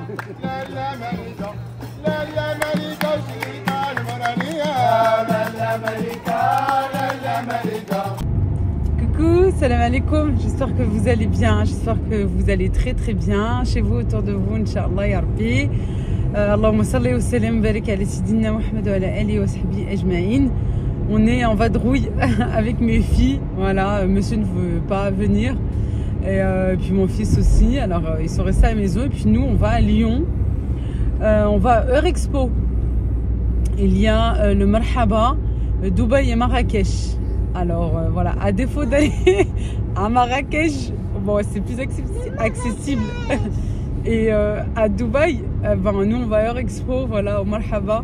Coucou, salam alaikum, j'espère que vous allez bien, j'espère que vous allez très très bien chez vous, autour de vous, Inch'Allah ya Rabbi. Allahumma salli wa sallim barik ala Sidina Muhammad wa ala alihi wa sahbihi ajma'in. On est en vadrouille avec mes filles, voilà, monsieur ne veut pas venir. Et puis mon fils aussi, alors ils sont restés à la maison et puis nous on va à Lyon, on va à Eurexpo. Il y a le Marhaba, Dubaï et Marrakech. Alors voilà, à défaut d'aller à Marrakech, bon c'est plus accessible. Et à Dubaï, nous on va à Eurexpo, voilà, au Marhaba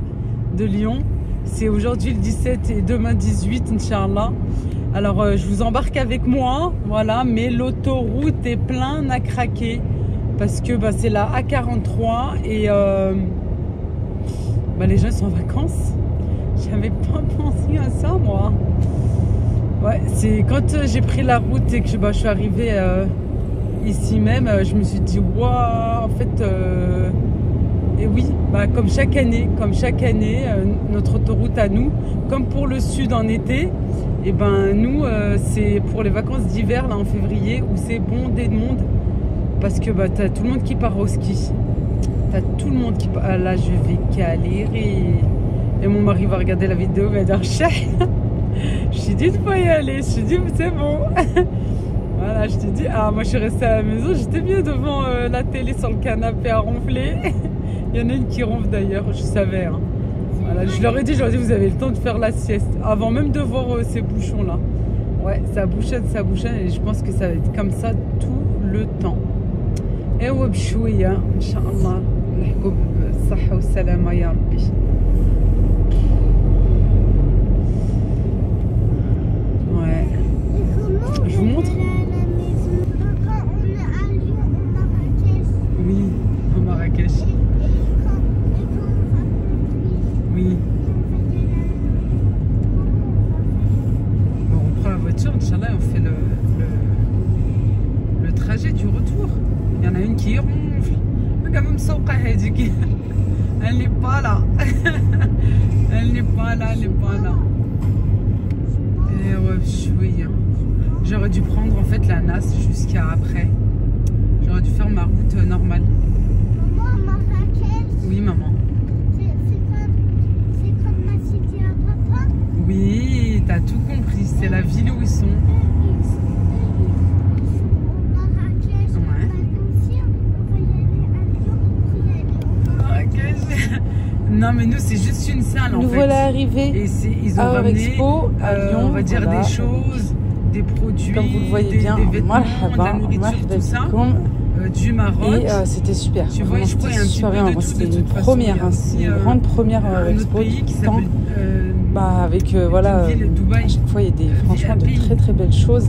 de Lyon. C'est aujourd'hui le 17 et demain 18, Inch'Allah. Alors je vous embarque avec moi, voilà, mais l'autoroute est pleine à craquer parce que c'est la A43 et les gens sont en vacances. J'avais pas pensé à ça moi. Ouais, c'est quand j'ai pris la route et que je suis arrivée ici même, je me suis dit waouh, en fait et oui, comme chaque année, notre autoroute à nous, comme pour le sud en été, et nous c'est pour les vacances d'hiver là en février où c'est bondé de monde parce que t'as tout le monde qui part au ski, t'as tout le monde qui part. Ah, là je vais galérer et mon mari va regarder la vidéo et va dire chais. Je suis dit de pas y aller, je suis dit c'est bon. Voilà, je te dis moi je suis restée à la maison, j'étais bien devant la télé sur le canapé à ronfler. Il y en a une qui ronfle d'ailleurs, je savais. Hein. Voilà, je leur ai dit, vous avez le temps de faire la sieste avant même de voir ces bouchons là. Ouais, ça bouchonne et je pense que ça va être comme ça tout le temps. Et ouais, bchouia, Inch'Allah, nahkou بالصحة والسلامة يا ربي. Ouais. Je vous montre. Oui, à Marrakech. Oui. Bon, on prend la voiture, Inch'Allah, et on fait le trajet du retour. Il y en a une qui ronfle. Regarde, même Souqa Hadik. Elle n'est pas là. Elle n'est pas là. Et ouais, oui. J'aurais dû prendre en fait la NAS jusqu'à après. J'aurais dû faire ma route normale. Maman, Marrakech. Oui, maman. C'est comme ma cité à papa. Oui, t'as tout compris. C'est la ville où ils sont. Ils sont au Marrakech. Ouais. Aussi, on va y aller à Lyon. Marrakech. Non, mais nous, c'est juste une salle en fait. Nous voilà arrivés Et ils ont à ramené, Eurexpo, à Lyon, on va dire voilà. des choses, des produits, Comme vous le voyez bien, des vêtements, de la nourriture, marhaba tout ça, bikoum. du Maroc. Et c'était super. Tu vois, je crois qu'il y a un petit peu de tout, C'était de une toute façon. première, Il y a aussi, une grande première un autre Expo pays qui tout le temps. s'appelle Avec voilà, ville, Dubaï. à chaque fois il y a franchement de très très belles choses.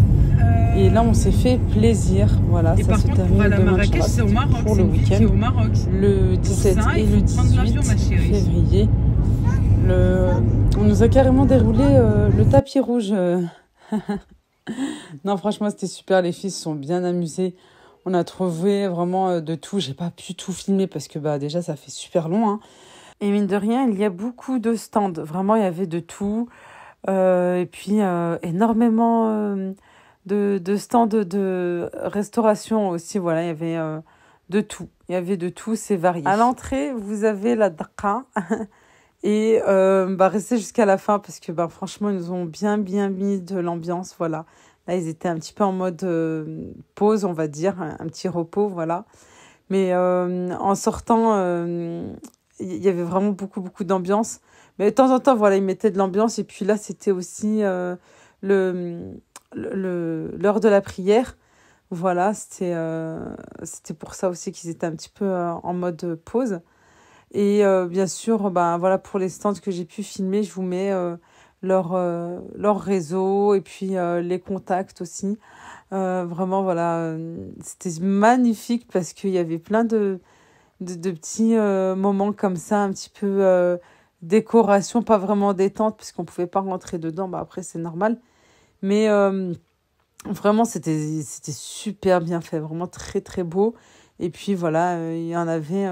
Et là on s'est fait plaisir. Voilà, et ça par se contre, pour termine aller à demain Marrakech, c'est au Maroc, pour c'est le une ville qui est week-end. au Maroc. Le 17 ça, et il le faut prendre 18 l'avion, ma chérie. février. On nous a carrément déroulé le tapis rouge. Non, franchement, c'était super. Les filles se sont bien amusées. On a trouvé vraiment de tout. J'ai pas pu tout filmer parce que déjà, ça fait super long. Hein. Et mine de rien, il y a beaucoup de stands. Vraiment, il y avait de tout. Et puis, énormément de stands de restauration aussi. Voilà, il y avait de tout. Il y avait de tout, c'est varié. À l'entrée, vous avez la daqqa. Et restez jusqu'à la fin parce que franchement, ils nous ont bien mis de l'ambiance. Voilà. Là, ils étaient un petit peu en mode pause, on va dire, un petit repos, voilà. Mais en sortant, il y avait vraiment beaucoup d'ambiance. Mais de temps en temps, voilà, ils mettaient de l'ambiance. Et puis là, c'était aussi l'heure de la prière. Voilà, c'était pour ça aussi qu'ils étaient un petit peu en mode pause. Et bien sûr, voilà, pour les stands que j'ai pu filmer, je vous mets leur réseau et puis les contacts aussi. Vraiment, voilà, c'était magnifique parce qu'il y avait plein de petits moments comme ça, un petit peu décoration, pas vraiment détente, puisqu'on ne pouvait pas rentrer dedans. Après, c'est normal. Mais vraiment, c'était super bien fait, vraiment très, très beau. Et puis voilà, il y en avait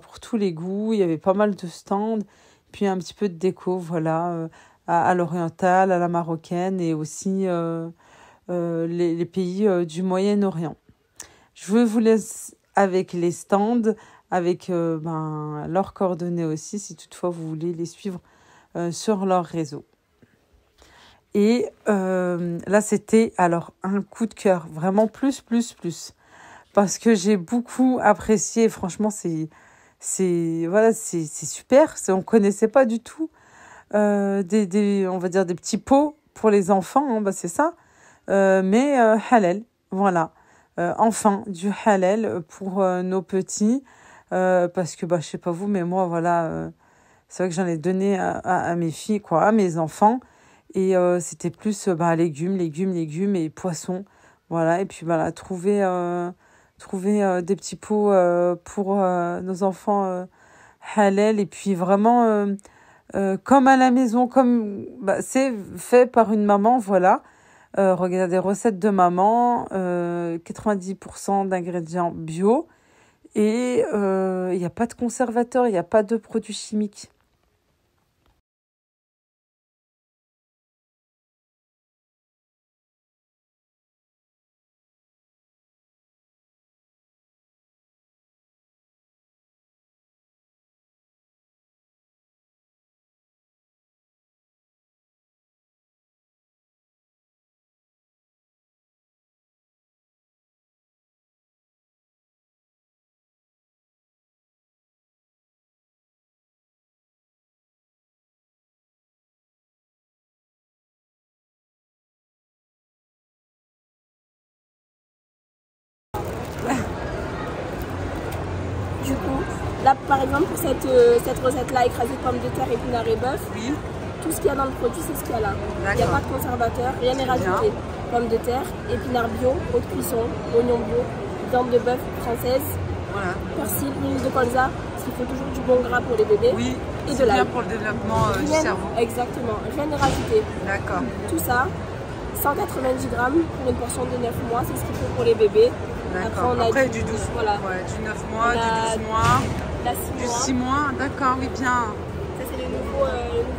pour tous les goûts. Il y avait pas mal de stands. Puis un petit peu de déco, voilà, à l'orientale, à la marocaine et aussi les pays du Moyen-Orient. Je vous laisse avec les stands, avec leurs coordonnées aussi, si toutefois vous voulez les suivre sur leur réseau. Et là, c'était alors un coup de cœur, vraiment plus. Parce que j'ai beaucoup apprécié, franchement, c'est super, on ne connaissait pas du tout on va dire des petits pots pour les enfants, hein, c'est ça, mais halal, voilà. Enfin, du halal pour nos petits, parce que, je sais pas vous, mais moi, voilà, c'est vrai que j'en ai donné à mes filles, quoi, à mes enfants, et c'était plus légumes et poissons, voilà, et puis voilà, trouver des petits pots pour nos enfants halal, et puis vraiment comme à la maison, comme c'est fait par une maman, voilà. Regardez, recettes de maman, 90% d'ingrédients bio. Et il n'y a pas de conservateur, il n'y a pas de produits chimiques. Du coup, là par exemple pour cette recette-là, écrasée de pommes de terre, épinards et bœuf, Oui. tout ce qu'il y a dans le produit, c'est ce qu'il y a là. Il n'y a pas de conservateur, rien n'est rajouté. Pommes de terre, épinards bio, eau de cuisson, oignons bio, viande de bœuf française, Voilà. persil, huile de colza, parce qu'il faut toujours du bon gras pour les bébés. Oui, et c'est de l'ail. bien pour le développement du cerveau. Exactement, rien n'est rajouté. D'accord. Tout ça, 190 grammes pour une portion de 9 mois, c'est ce qu'il faut pour les bébés. D'accord. Après, du 12, voilà. Ouais, du 9 mois, du 12 mois, du 6 mois. D'accord, oui, bien. Ça, c'est le nouveau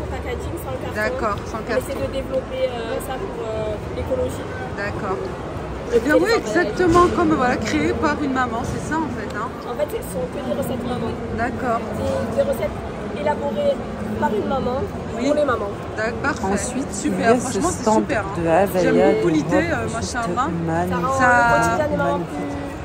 packaging sans le carton. D'accord, sans On carton. essaie de développer ça pour l'écologie. D'accord. Eh bien oui, exactement, comme voilà, créé par une maman, c'est ça en fait. Hein. En fait, ce sont que des recettes maman. D'accord. Des recettes élaborées par une maman, pour les mamans. Parfait. Ensuite, super. il y a Franchement, ce c'est stand super. de Havaya. J'aime beaucoup l'idée, Ça machallah. rend Ça- le quotidien des mamans magnifique.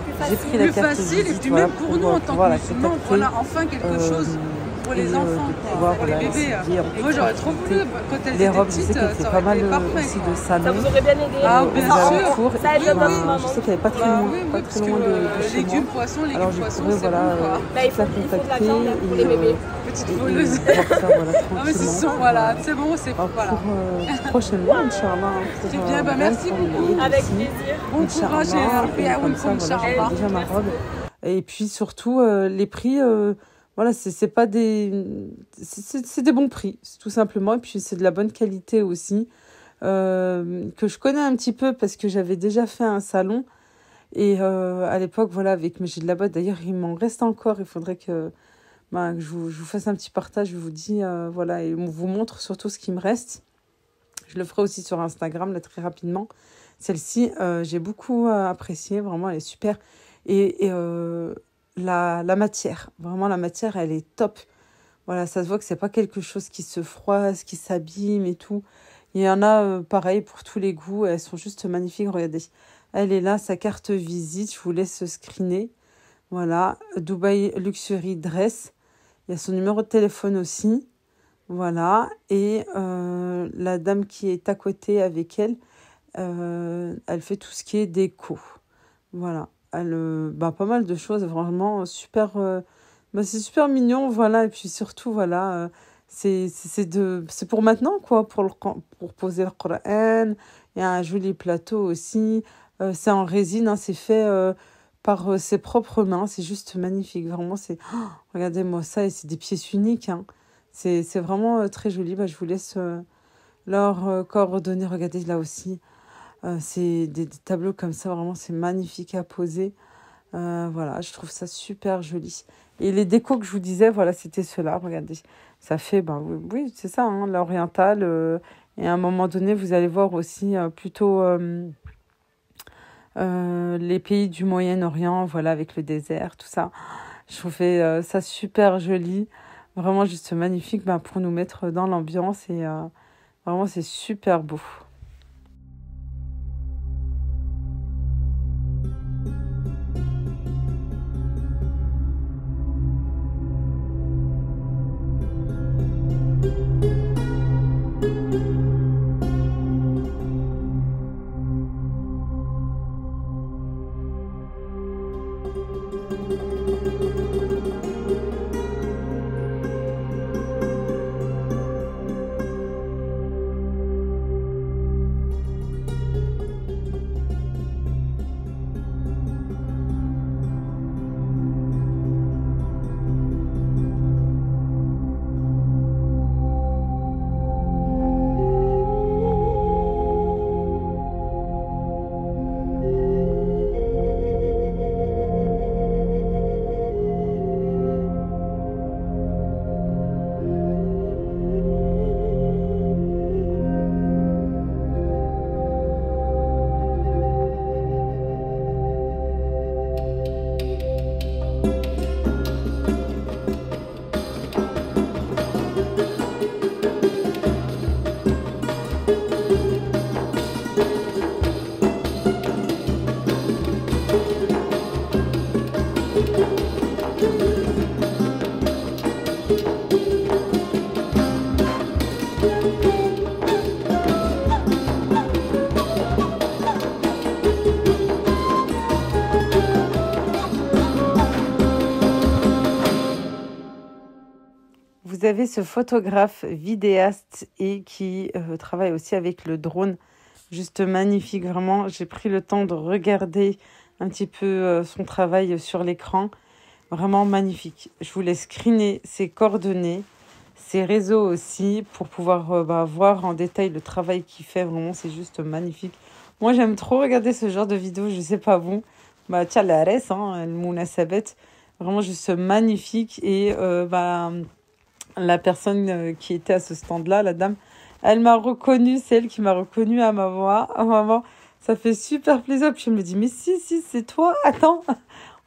plus J'ai facile. pris la Plus carte facile et visite, puis voilà, même pour nous en tant que pouvoir la musulmans, contacter. voilà, enfin quelque chose pour les et, enfants, de quoi, pouvoir, pour les voilà, bébés. essayer en Moi j'aurais trop voulu, quand elles les étaient robes, je sais petites, qu'elle fait ça pas aurait mal été parfait. aussi quoi. de Ça salons vous aurait bien aidé. Ah, aux bien sûr. alentours. Ça aide Et, notre maman. je sais qu'elle n'est pas très Bah loin, oui, pas parce très que loin de chez légumes, moi. poissons, Alors je poissons, pourrais c'est voilà, bon quoi. Bah, il faut de la contacter viande pour les bébés. Petite et voleuse. pouvoir faire voilà, Ah mais c'est tranquillement. sûr, voilà, c'est bon, c'est Alors, voilà. pour prochainement, Inch'Allah. C'est bien, bah, merci beaucoup. Avec plaisir. Bon courage et et comme ça, voilà, Inch'Allah. j'ai déjà ma Merci robe. Et puis surtout, les prix, voilà, c'est pas des... C'est des bons prix, tout simplement. Et puis c'est de la bonne qualité aussi, que je connais un petit peu parce que j'avais déjà fait un salon. Et à l'époque, voilà, avec Majid Labad, d'ailleurs, il m'en reste encore. Il faudrait que je vous fasse un petit partage, je vous dis, voilà, et on vous montre surtout ce qui me reste. Je le ferai aussi sur Instagram, là, très rapidement. Celle-ci, j'ai beaucoup apprécié, vraiment, elle est super. Et la matière, vraiment, la matière, elle est top. Voilà, ça se voit que c'est pas quelque chose qui se froisse, qui s'abîme et tout. Il y en a, pareil, pour tous les goûts. Elles sont juste magnifiques, regardez. Elle est là, sa carte visite, je vous laisse screener. Voilà, Dubaï Luxury Dress. Il y a son numéro de téléphone aussi. Voilà, et la dame qui est à côté avec elle, elle fait tout ce qui est déco. Voilà, elle, pas mal de choses, vraiment super. C'est super mignon, voilà, et puis surtout, voilà, c'est pour maintenant, quoi, pour poser le Coran. Il y a un joli plateau aussi. C'est en résine, hein, c'est fait par ses propres mains, c'est juste magnifique, vraiment, regardez-moi ça, et c'est des pièces uniques, hein. C'est vraiment très joli. Je vous laisse leurs coordonnées. Regardez là aussi. C'est des tableaux comme ça. Vraiment, c'est magnifique à poser. Voilà, je trouve ça super joli. Et les décos que je vous disais, voilà, c'était ceux-là. Regardez, ça fait, ben oui, c'est ça, hein, l'oriental. Et à un moment donné, vous allez voir aussi plutôt les pays du Moyen-Orient, voilà, avec le désert, tout ça. Je trouvais ça super joli. Vraiment juste magnifique pour nous mettre dans l'ambiance. Et vraiment, c'est super beau. Vous avez ce photographe vidéaste et qui travaille aussi avec le drone. Juste magnifique, vraiment. J'ai pris le temps de regarder un petit peu son travail sur l'écran. Vraiment magnifique. Je vous laisse screener ses coordonnées, ses réseaux aussi, pour pouvoir voir en détail le travail qu'il fait. Vraiment, c'est juste magnifique. Moi, j'aime trop regarder ce genre de vidéos. Je sais pas vous. Tiens, la res, le Mouna Sabet. Vraiment juste magnifique. Et la personne qui était à ce stand-là, la dame, elle m'a reconnue, c'est elle qui m'a reconnue à ma voix. Vraiment, ça fait super plaisir. Puis je me dis, mais si, c'est toi. Attends,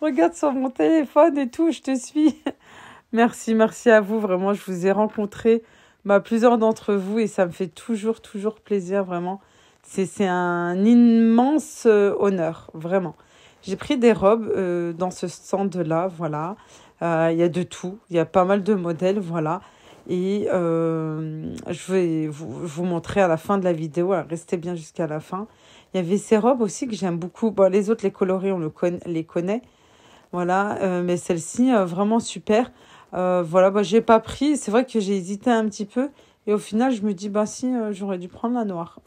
regarde sur mon téléphone et tout, je te suis. Merci à vous. Vraiment, je vous ai rencontré plusieurs d'entre vous et ça me fait toujours plaisir, vraiment. C'est un immense honneur, vraiment. J'ai pris des robes dans ce stand-là, voilà. Il y a de tout, il y a pas mal de modèles, voilà. Et je vais vous montrer à la fin de la vidéo, alors restez bien jusqu'à la fin. Il y avait ces robes aussi que j'aime beaucoup. Bon, les autres, les colorés, on les connaît, voilà. Mais celle-ci, vraiment super. Voilà, j'ai pas pris. C'est vrai que j'ai hésité un petit peu. Et au final, je me dis, j'aurais dû prendre la noire.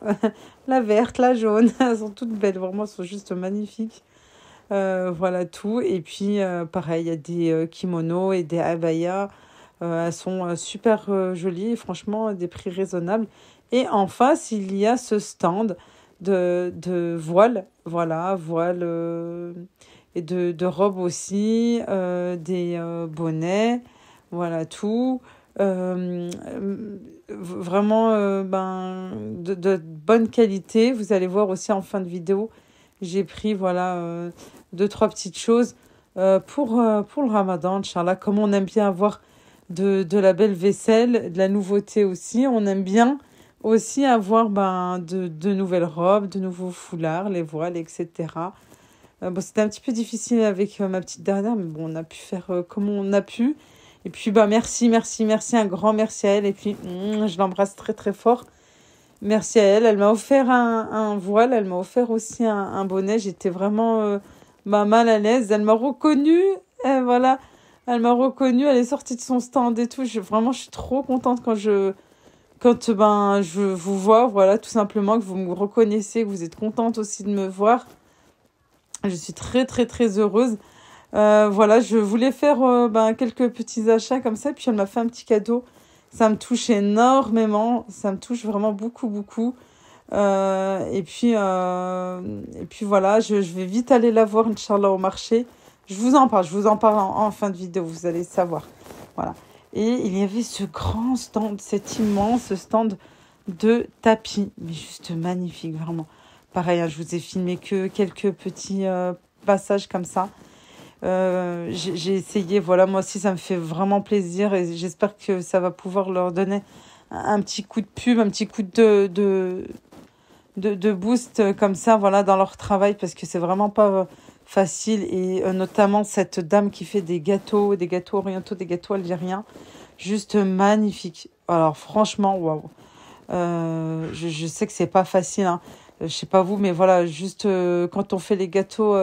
La verte, la jaune, elles sont toutes belles, vraiment, elles sont juste magnifiques. Voilà tout. Et puis, pareil, il y a des kimonos et des abayas. Elles sont super jolies et franchement, des prix raisonnables. Et en face, il y a ce stand de voiles. Voilà, voiles et de robes aussi, des bonnets. Voilà tout. Vraiment de bonne qualité. Vous allez voir aussi en fin de vidéo, j'ai pris 2-3 petites choses pour le ramadan, Inch'Allah. Comme on aime bien avoir de la belle vaisselle, de la nouveauté aussi, on aime bien aussi avoir de nouvelles robes, de nouveaux foulards, les voiles, etc. C'était un petit peu difficile avec ma petite dernière, mais bon, on a pu faire comme on a pu. Et puis, merci, un grand merci à elle. Et puis, je l'embrasse très, très fort. Merci à elle. Elle m'a offert un voile. Elle m'a offert aussi un bonnet. J'étais vraiment mal à l'aise. Elle m'a reconnue. Voilà. Elle m'a reconnue. Elle est sortie de son stand et tout. Je suis trop contente quand je vous vois. Voilà, tout simplement, que vous me reconnaissez, que vous êtes contente aussi de me voir. Je suis très, très, très heureuse. Voilà, je voulais faire quelques petits achats comme ça. Puis elle m'a fait un petit cadeau. Ça me touche énormément. Ça me touche vraiment beaucoup. Et puis voilà, je vais vite aller la voir, Inch'Allah, au marché. Je vous en parle en fin de vidéo, vous allez savoir. Voilà. Et il y avait ce grand stand, cet immense stand de tapis. Mais juste magnifique, vraiment. Pareil, hein, je vous ai filmé que quelques petits passages comme ça. J'ai essayé, voilà, moi aussi ça me fait vraiment plaisir et j'espère que ça va pouvoir leur donner un petit coup de pub, un petit coup de boost comme ça, voilà, dans leur travail, parce que c'est vraiment pas facile. Et notamment cette dame qui fait des gâteaux orientaux, des gâteaux algériens, juste magnifique. Alors franchement, waouh. Je sais que c'est pas facile, hein. Je sais pas vous, mais voilà, juste quand on fait les gâteaux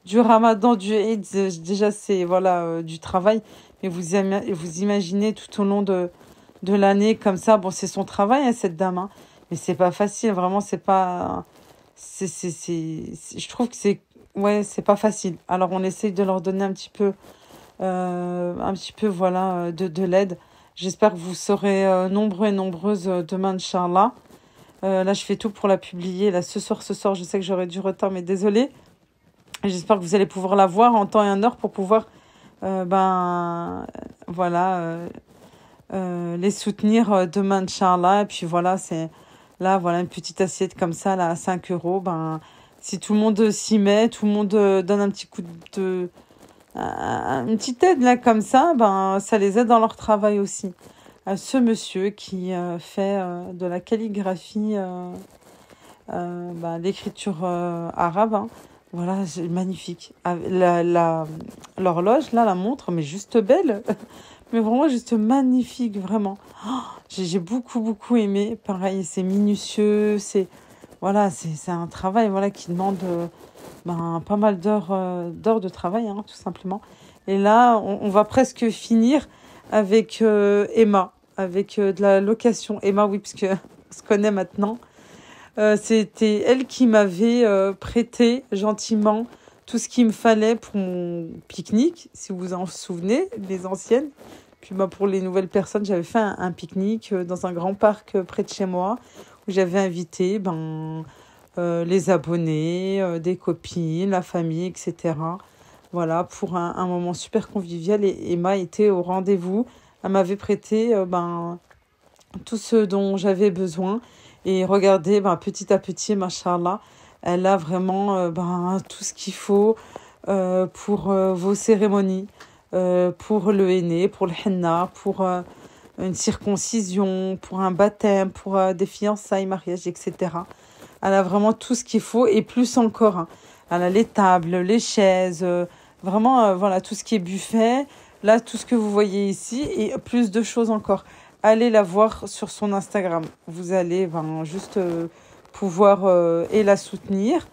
du Ramadan, du Eid, déjà c'est voilà du travail. Mais vous imaginez tout au long de l'année comme ça. Bon, c'est son travail, hein, cette dame, hein, mais c'est pas facile, vraiment, c'est pas. Je trouve que c'est pas facile. Alors on essaye de leur donner un petit peu voilà de l'aide. J'espère que vous serez nombreux et nombreuses demain, Inch'Allah. Là, je fais tout pour la publier. Là, ce soir, je sais que j'aurai du retard, mais désolée. J'espère que vous allez pouvoir la voir en temps et en heure pour pouvoir, les soutenir demain, Inch'Allah. Et puis voilà, là, voilà, une petite assiette comme ça, là, à 5 €. Si tout le monde s'y met, tout le monde donne un petit coup une petite aide, là, comme ça, ça les aide dans leur travail aussi. Ce monsieur qui fait de la calligraphie, l'écriture arabe, hein. Voilà, c'est magnifique. L'horloge, là, la montre, mais juste belle. Mais vraiment, juste magnifique, vraiment. J'ai beaucoup aimé. Pareil, c'est minutieux. C'est un travail voilà, qui demande pas mal d'heures de travail, hein, tout simplement. Et là, on va presque finir avec Emma, avec de la location. Emma, oui, parce qu'on se connaît maintenant. C'était elle qui m'avait prêté gentiment tout ce qu'il me fallait pour mon pique-nique, si vous vous en souvenez, les anciennes. Puis pour les nouvelles personnes, j'avais fait un pique-nique dans un grand parc près de chez moi, où j'avais invité les abonnés, des copines, la famille, etc. Voilà, pour un moment super convivial. Et Emma était au rendez-vous. Elle m'avait prêté tout ce dont j'avais besoin. Et regardez, petit à petit, machallah, elle a vraiment tout ce qu'il faut pour vos cérémonies, pour le henné, pour le henna, pour une circoncision, pour un baptême, pour des fiançailles, mariages, etc. Elle a vraiment tout ce qu'il faut et plus encore, hein. Elle a les tables, les chaises, vraiment, voilà, tout ce qui est buffet. Là, tout ce que vous voyez ici et plus de choses encore. Allez la voir sur son Instagram. Vous allez juste pouvoir et la soutenir,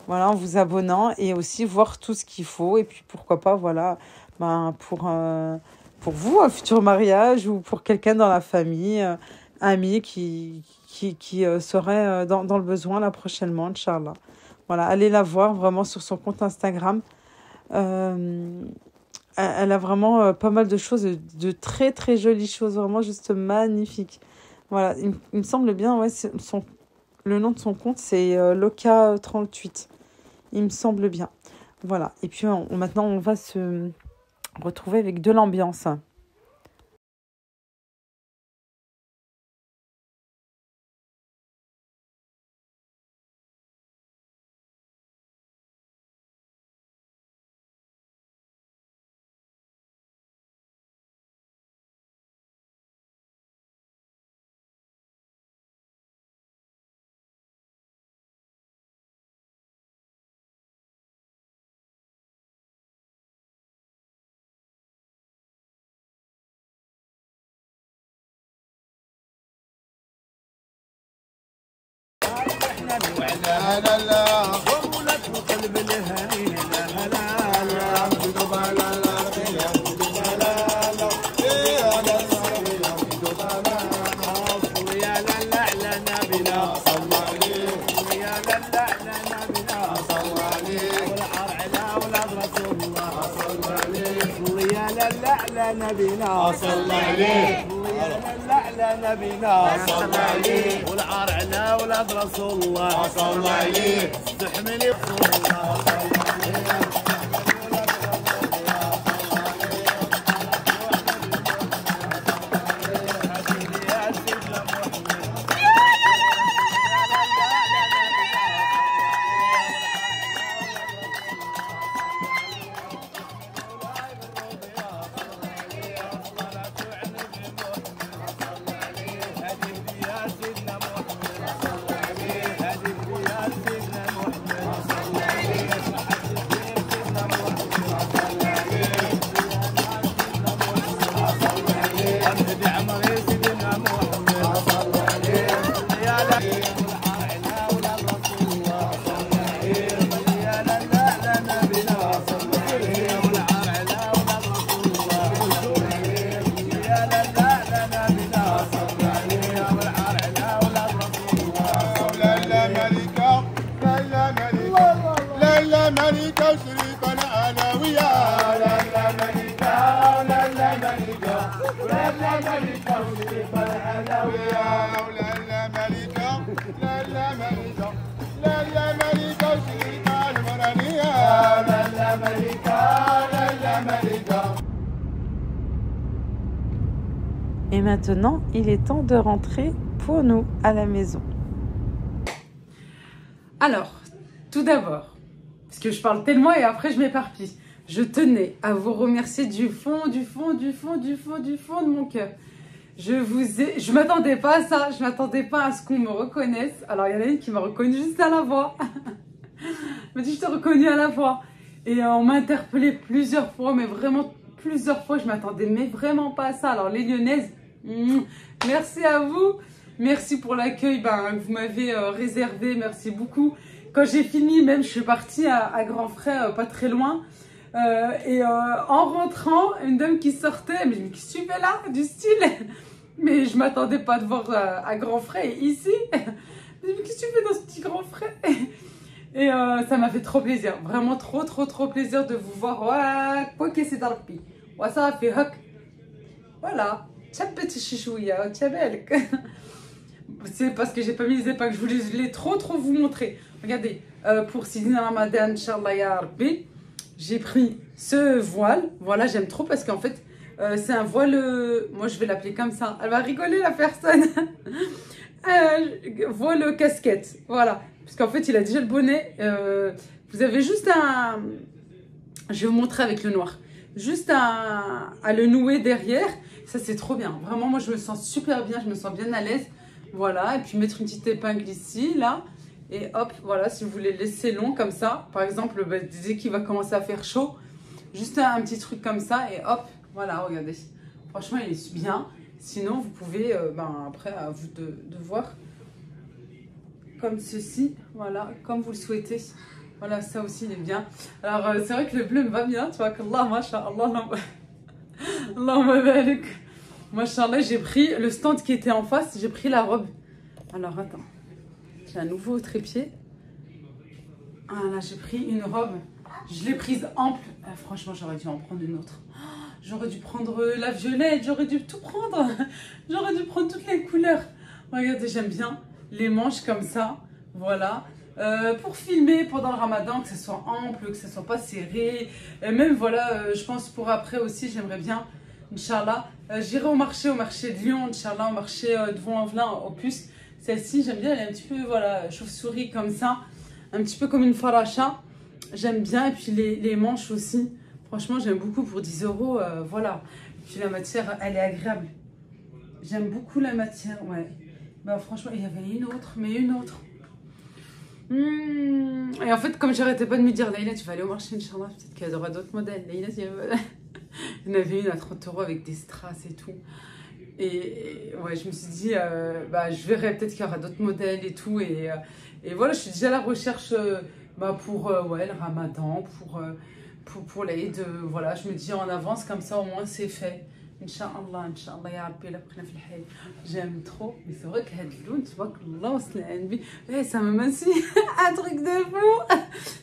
voilà, en vous abonnant et aussi voir tout ce qu'il faut. Et puis pourquoi pas, voilà, pour vous, un futur mariage ou pour quelqu'un dans la famille, ami qui serait dans le besoin là prochainement, Inch'Allah. Voilà, allez la voir vraiment sur son compte Instagram. Elle a vraiment pas mal de choses, de très très jolies choses, vraiment juste magnifiques. Voilà, il me semble bien, ouais, le nom de son compte c'est Loca38, il me semble bien. Voilà, et puis maintenant on va se retrouver avec de l'ambiance. لا لا لا ولك قلب الهني لا لا لا عبد لا لا يا لا لا على نبينا صلى عليه يا لا لا على نبينا صلى عليه والعار على ولاد رسول الله صلى عليه يا لا لا على نبينا صلى عليه على نبينا صلى عليه والعار على ولاد رسول الله صلى عليه استحملي رسول الله صلى عليه Et maintenant, il est temps de rentrer pour nous à la maison. Alors, tout d'abord, parce que je parle tellement et après je m'éparpille, je tenais à vous remercier du fond de mon cœur. Je m'attendais pas à ça, je m'attendais pas à ce qu'on me reconnaisse. Alors, il y en a une qui m'a reconnue juste à la voix. Elle m'a dit, je t'ai reconnue à la voix. Et on m'a interpellée plusieurs fois, mais vraiment plusieurs fois, je m'attendais mais vraiment pas à ça. Alors, les Lyonnaises, merci à vous. Merci pour l'accueil que vous m'avez réservé. Merci beaucoup. Quand j'ai fini, même, je suis partie à Grand Frais, pas très loin. En rentrant, une dame qui sortait, elle me dit, mais qu'est-ce que tu fais là? Du style. Mais je m'attendais pas de voir à Grand Frais ici. Elle me dit, mais qu'est-ce que tu fais dans ce petit Grand Frais? Et ça m'a fait trop plaisir. Vraiment trop plaisir de vous voir. Quoi que c'est dans le pays. Ça fait hoc. Voilà. C'est parce que j'ai pas mis les épingles. Je voulais trop vous montrer. Regardez. Pour Sidina Ramadan, Inch'Allah Ya Rabbi, j'ai pris ce voile. Voilà, j'aime trop parce qu'en fait, c'est un voile. Moi, je vais l'appeler comme ça. Elle va rigoler, la personne. Voile casquette. Voilà. Parce qu'en fait, il a déjà le bonnet. Vous avez juste un... Je vais vous montrer avec le noir. Juste à le nouer derrière. Ça, c'est trop bien. Vraiment, moi, je me sens super bien. Je me sens bien à l'aise. Voilà. Et puis, mettre une petite épingle ici, là. Et hop, voilà. Si vous voulez laisser long comme ça. Par exemple, dès qu'il va commencer à faire chaud. Juste un petit truc comme ça. Et hop, voilà, regardez. Franchement, il est bien. Sinon, vous pouvez, après, à vous de voir. Comme ceci, voilà, comme vous le souhaitez. Voilà, ça aussi, il est bien. Alors, c'est vrai que le bleu me va bien, tu vois, qu'Allah, masha'Allah, Allahumma barik. Masha'Allah, j'ai pris le stand qui était en face, j'ai pris la robe. Alors, attends, j'ai un nouveau trépied. Voilà, j'ai pris une robe, je l'ai prise ample. Franchement, j'aurais dû en prendre une autre. J'aurais dû prendre la violette, j'aurais dû tout prendre. J'aurais dû prendre toutes les couleurs. Regardez, j'aime bien les manches comme ça, voilà. Pour filmer pendant le ramadan, que ce soit ample, que ce soit pas serré. Et même, voilà, je pense pour après aussi, j'aimerais bien, Inch'Allah. J'irai au marché de Lyon, Inch'Allah, au marché de Vaux-en-Velin, au Puce. Celle-ci, j'aime bien, elle est un petit peu, voilà, chauve-souris comme ça. Un petit peu comme une faracha. J'aime bien, et puis les manches aussi. Franchement, j'aime beaucoup pour 10 €, voilà. Et puis la matière, elle est agréable. J'aime beaucoup la matière, ouais. Franchement, il y avait une autre, mais une autre. Et en fait, comme j'arrêtais pas de me dire, Leïla, tu vas aller au marché, Inch'Allah, peut-être qu'il y aura d'autres modèles. Leïla, il y en avait une à 30 € avec des strass et tout. Et ouais, je me suis dit, je verrai, peut-être qu'il y aura d'autres modèles et tout. Et voilà, je suis déjà à la recherche pour le ramadan, pour l'Aïd. Voilà, je me dis en avance, comme ça au moins c'est fait. Inch'Allah, Inch'Allah, ya Rabbi, la prenne fil hayy. J'aime trop, mais c'est vrai que Hadloun, tu vois que Allah, ça m'a minci un truc de fou.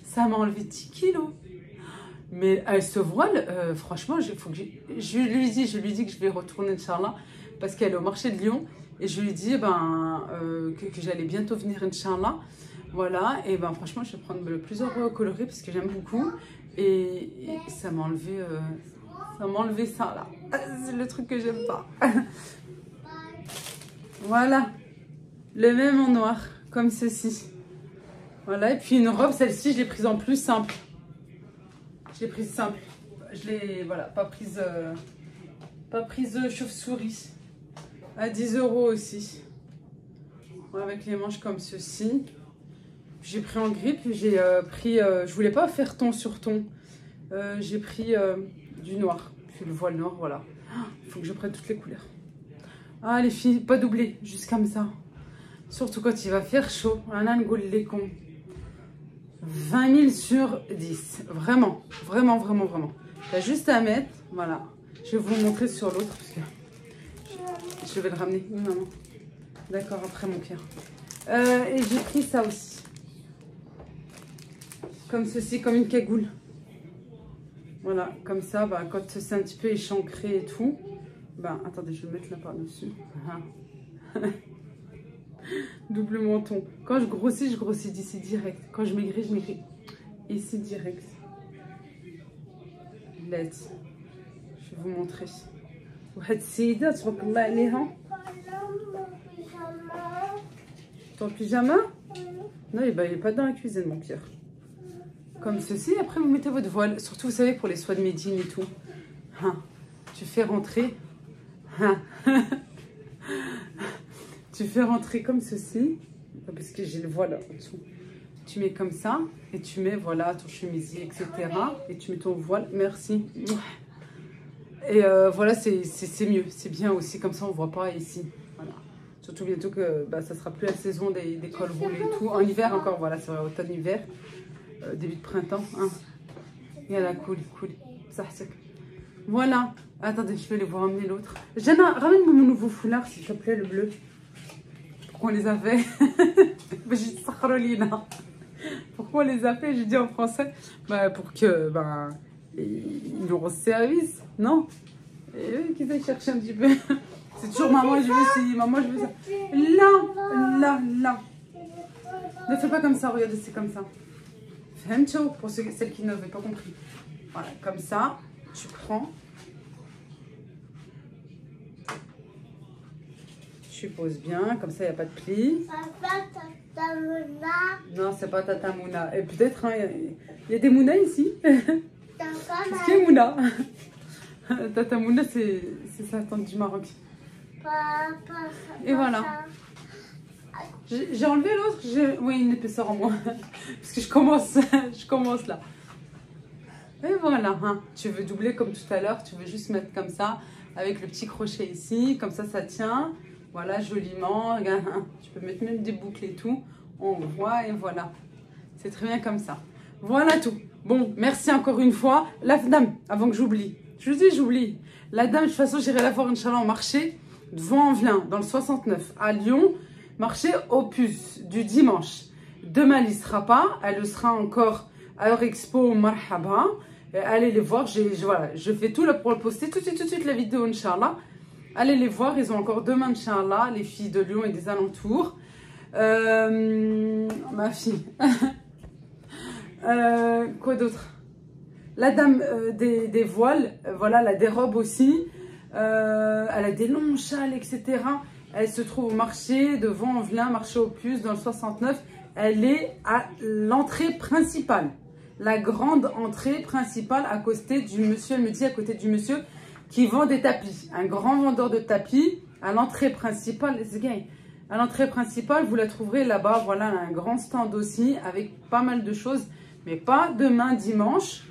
Ça m'a enlevé 10 kilos. Mais ce voile, franchement, je lui dis que je vais retourner, Inch'Allah, parce qu'elle est au marché de Lyon. Et je lui dis que j'allais bientôt venir, Inch'Allah. Voilà, et franchement, je vais prendre plusieurs coloris parce que j'aime beaucoup. Et ça m'a enlevé. Ça m'a enlevé ça là. C'est le truc que j'aime pas. Voilà. Le même en noir. Comme ceci. Voilà. Et puis une robe, celle-ci, je l'ai prise en plus simple. Je l'ai prise simple. Je l'ai, voilà, pas prise chauve-souris. À 10 € aussi. Voilà, avec les manches comme ceci. J'ai pris en gris. Puis j'ai pris... je voulais pas faire ton sur ton. J'ai pris... du noir, puis le voile noir, voilà. Il faut que je prenne toutes les couleurs. Ah les filles, pas doublé, juste comme ça. Surtout quand il va faire chaud. 20 000 sur 10. Vraiment. T'as juste à mettre, voilà. Je vais vous le montrer sur l'autre, parce que je vais le ramener. Oui, maman. D'accord, après mon cœur. Et j'ai pris ça aussi. Comme ceci, comme une cagoule. Voilà, comme ça, quand c'est un petit peu échancré et tout, attendez, je vais le mettre là par-dessus. Double menton. Quand je grossis d'ici direct. Quand je maigris ici direct. Let's. Je vais vous montrer. واحد السيدة تبارك الله عليها. Ton pyjama? Non, il n'est pas dans la cuisine, mon cœur. Comme ceci, après vous mettez votre voile. Surtout, vous savez, pour les soies de Médine et tout. Hein. Tu fais rentrer. Hein. Tu fais rentrer comme ceci. Parce que j'ai le voile en dessous. Tu mets comme ça. Et tu mets, voilà, ton chemisier, etc. Et tu mets ton voile. Merci. Et voilà, c'est mieux. C'est bien aussi. Comme ça, on ne voit pas ici. Voilà. Surtout bientôt que bah, ça sera plus la saison des cols roulés et tout. En hiver encore, voilà, c'est vrai, automne-hiver. Début de printemps. Hein. Yalla, cool. Ça, voilà. Attendez, je vais les voir amener l'autre. Jana, ramène-moi mon nouveau foulard, s'il te plaît, le bleu. Pourquoi on les a fait? J'ai dit Sakharolina. Pourquoi on les a fait? J'ai dit en français. Bah, pour que, ben, ils nous rendent service, non? Et eux, qu'ils aillent chercher un petit peu. C'est toujours maman, je veux essayer. Maman, je veux ça. Là. Ne fais pas comme ça, regarde, c'est comme ça. Femcho, pour celles qui n'avaient pas compris. Voilà, comme ça, tu prends. Tu poses bien, comme ça, il n'y a pas de pli. Non, c'est pas Tata Mouna. Et peut-être, hein, il y a des Mouna ici. Qu'est-ce qu'il y a Mouna? Tata Mouna, c'est sa tante du Maroc. Et voilà. J'ai enlevé l'autre. Oui, une épaisseur en moins. Parce que je commence là. Et voilà. Hein. Tu veux doubler comme tout à l'heure. Tu veux juste mettre comme ça. Avec le petit crochet ici. Comme ça tient. Voilà, joliment. Regarde, hein. Tu peux mettre même des boucles et tout. On voit et voilà. C'est très bien comme ça. Voilà tout. Bon, merci encore une fois. La dame, avant que j'oublie. Je vous dis, j'oublie. La dame, de toute façon, j'irai la voir, Inch'Allah, en marché. Devant Envelin, dans le 69, à Lyon. Marché Opus du dimanche. Demain, elle n'y sera pas. Elle sera encore à Eurexpo Marhaba. Allez les voir. Voilà, je fais tout là pour le poster tout de suite la vidéo, Inch'Allah. Allez les voir. Ils ont encore demain, Inch'Allah, les filles de Lyon et des alentours. Ma fille. Quoi d'autre? La dame des voiles. Voilà, elle a des robes aussi. Elle a des longs châles, etc. Elle se trouve au marché devant Envelin, marché Opus, dans le 69. Elle est à l'entrée principale. La grande entrée principale à côté du monsieur, elle me dit à côté du monsieur qui vend des tapis. Un grand vendeur de tapis à l'entrée principale. À l'entrée principale, vous la trouverez là-bas. Voilà, un grand stand aussi avec pas mal de choses. Mais pas demain dimanche.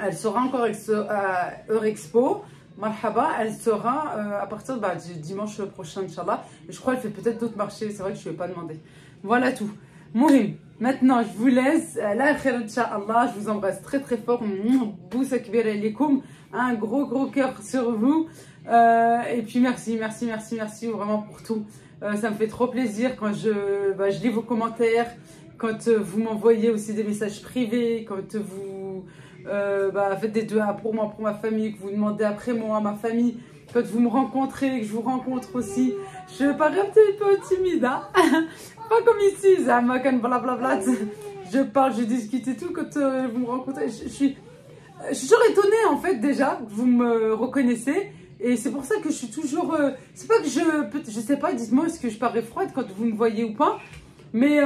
Elle sera encore à Eurexpo. Marhaba, elle sera à partir du dimanche prochain, Inch'Allah. Et je crois qu'elle fait peut-être d'autres marchés. C'est vrai que je ne lui ai pas demandé. Voilà tout. Mouhim, maintenant je vous laisse. La khair, Inch'Allah. Je vous embrasse très très fort. Boussa kbir alikoum. Un gros cœur sur vous. Et puis merci vraiment pour tout. Ça me fait trop plaisir quand je lis vos commentaires. Quand vous m'envoyez aussi des messages privés. Quand vous... faites des doigts pour moi, pour ma famille, que vous demandez après moi, ma famille, quand vous me rencontrez, que je vous rencontre aussi, je parais un petit peu timide, hein. Pas comme ici, blablabla, je parle, je discute et tout, quand vous me rencontrez, je suis toujours étonnée en fait déjà, que vous me reconnaissez, et c'est pour ça que je suis toujours, c'est pas que je sais pas, dites-moi est-ce que je parais froide quand vous me voyez ou pas, mais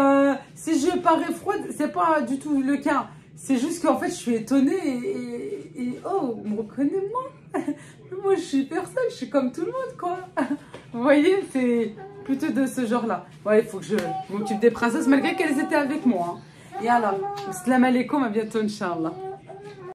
si je parais froide, c'est pas du tout le cas. C'est juste qu'en fait, je suis étonnée et oh, on me reconnaît moi. Moi, je suis personne, je suis comme tout le monde, quoi. Vous voyez, c'est plutôt de ce genre-là. Ouais, il faut que je m'occupe des princesses, malgré qu'elles étaient avec moi. Hein. Et alors, salam alaikum, à bientôt, Inch'Allah.